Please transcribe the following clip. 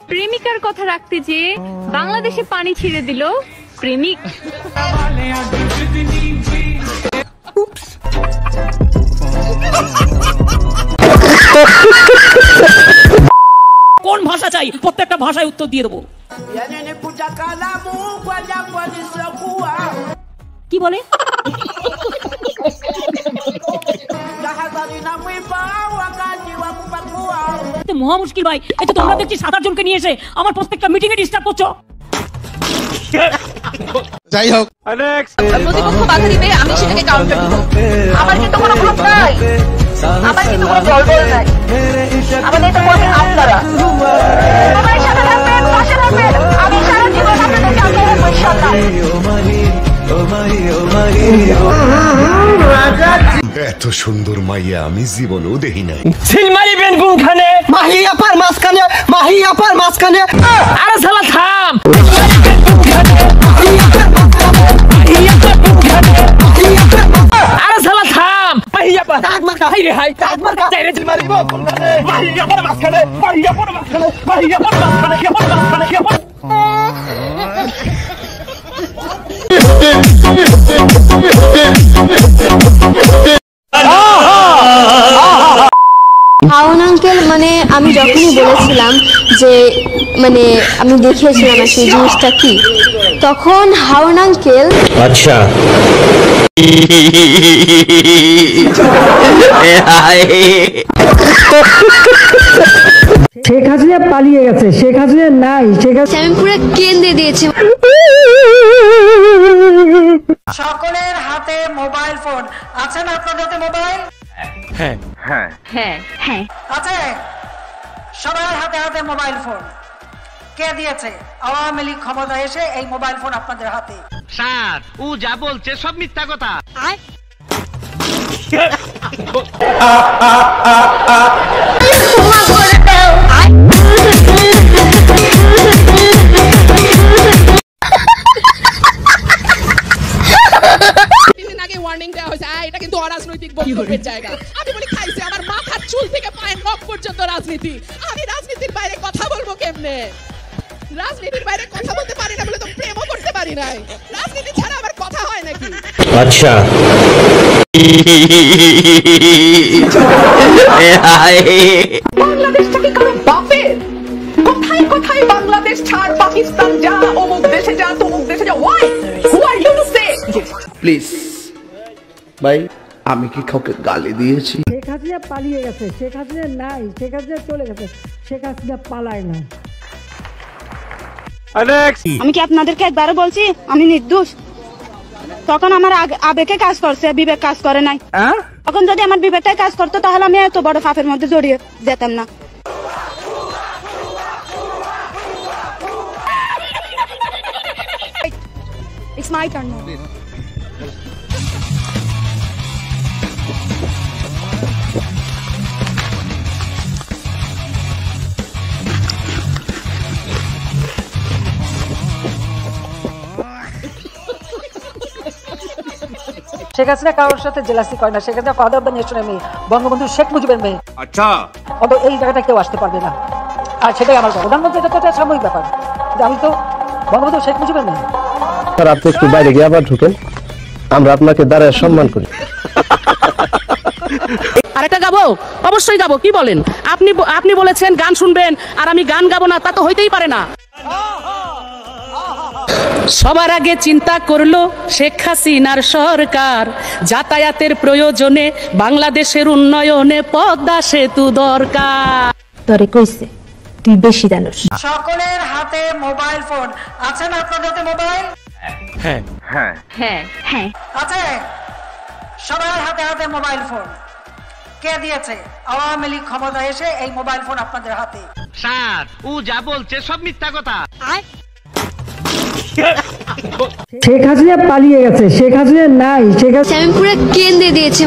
প্রেমিকার কথা রাখতে যে বাংলাদেশে পানি ছিঁড়ে দিল প্রেমিক। কোন ভাষা চাই প্রত্যেকটা ভাষায় উত্তর দিয়ে দেবো। কি বলে? মহা মুশকিল ভাই, এটা তোমরা দেখছি 7-8 জনকে নিয়ে এসে আমার প্রত্যেকটা মিটিং এ ডিস্টার্ব করছো। যাই হোক, প্রতিপক্ষ বাধা দিবে, আমি সেটাকে কাউন্টার দেব। আমার কিন্তু কোনো ভাব নাই, আমার কিন্তু কোনো দলবল নাই, আমাদের তো বলতে আপনারা সবাই সাথে থাকবেন, পাশে থাকবেন। আমি সারা জীবন আপনাদেরকে আগে রাখবো ইনশাআল্লাহ। এত সুন্দর মাইয়া আমি জীবনেও দেখি নাই। সিলমারি বেন কোনখানে? মাহি আপার মাঝখানে, মাহি আপার মাঝখানে। আরে শালা থাম। আরে শালা থাম। মাহি আপা দাগ মারকা হাই রে হাই, দাগ মারকা চাইরে সিলমারি বল কোনখানে? মাহি আপার মাঝখানে, মাহি আপার মাঝখানে, মাহি আপার মাঝখানে, আপার মাঝখানে, আপার। হাওন আঙ্কেল, মানে আমি যখনই বলেছিলাম যে মানে আমি দেখিয়েছিলাম সেই জিনিসটা কি, তখন হাওন আঙ্কেল আচ্ছা শেখ হাসিনা পালিয়ে গেছে, শেখ হাসিনা নাই, শেখ হাসিনা আমি পুরো কেন্দ্রে দিয়েছি। সকলের হাতে মোবাইল ফোন আছে না? আপনাদের হাতে মোবাইল? হ্যাঁ হ্যাঁ হ্যাঁ হ্যাঁ আছে। সবার হাতে হাতে মোবাইল ফোন। কে দিয়েছে? আওয়ামী লীগ ক্ষমতায় এসে এই মোবাইল ফোন আপনাদের হাতে। স্যার ও যা বলছে সব মিথ্যা কথা। ওয়ার্নিং দেওয়া হয়েছে, এটা কিন্তু অরাজনৈতিক বক্তব্যের জায়গা। আমি বলি খাইছে আমার মাথার চুল থেকে পায়ের নখ পর্যন্ত রাজনীতি। আমি রাজনীতির বাইরে কথা বলবো কেমনে? রাজনীতির বাইরে কথা বলতে পারি না বলে তো প্রেমও করতে পারি নাই। রাজনীতি ছাড়া আবার কথা হয় নাকি? আচ্ছা বাংলাদেশটা কি কারো বাপের? কোথায় কোথায় বাংলাদেশ ছাড়, পাকিস্তান যা, অমুক দেশে যা, তমুক দেশে যা। Why? Who are you to say? Please ভাই, আমি কি কাউকে গালি দিয়েছি? শেখ হাসিনা পালিয়ে গেছে, শেখ হাসিনা নাই, শেখ হাসিনা চলে গেছে, শেখ হাসিনা পালায় না। আমি কি আপনাদেরকে একবারও বলছি আমি নির্দোষ? তখন আমার আবেগে কাজ করছে, বিবেক কাজ করে নাই। তখন যদি আমার বিবেকটাই কাজ করতো তাহলে আমি এত বড় পাপের মধ্যে জড়িয়ে যেতাম না। It's my turn now. Sheikh Hasina কারোর সাথে জেলাসি করে না, Sheikh Hasina father of the নেশনের মেয়ে, বঙ্গবন্ধু শেখ মুজিবের মেয়ে। আচ্ছা অত এই জায়গাটা কেউ আসতে পারবে না, আর সেটাই আমার প্রধানমন্ত্রী, এটা তো একটা সাময়িক ব্যাপার। আমি তো বঙ্গবন্ধু শেখ মুজিবের মেয়ে। আপনি একটু বাইরে গিয়ে আবার ঢুকেন, আমরা আপনাকে দাঁড়ায় সম্মান করি। আরেকটা গাবো? অবশ্যই গাবো। কি বলেন? আপনি বলেছেন গান শুনবেন আর আমি গান গাবো না, তা তো হইতেই পারে না। সবার আগে চিন্তা করলো শেখ হাসিনার সরকার, যাতায়াতের প্রয়োজনে বাংলাদেশের উন্নয়নে পদ্মা সেতু দরকার। তোরে কইছে তুই বেশি জানোস। সকলের হাতে মোবাইল ফোন আছে না? আপনাদের হাতে মোবাইল? হ্যাঁ হ্যাঁ হ্যাঁ হ্যাঁ আছে। সবার হাতে হাতে মোবাইল ফোন। কে দিয়েছে? আওয়ামী লীগ ক্ষমতায় এসে এই মোবাইল ফোন আপনাদের হাতে। স্যার ও যা বলছে সব মিথ্যা কথা। শেখ হাসিনা পালিয়ে গেছে, শেখ হাসিনা নাই, শেখ হাসিনা আমি পুরো কেন্দ্রে দিয়েছি।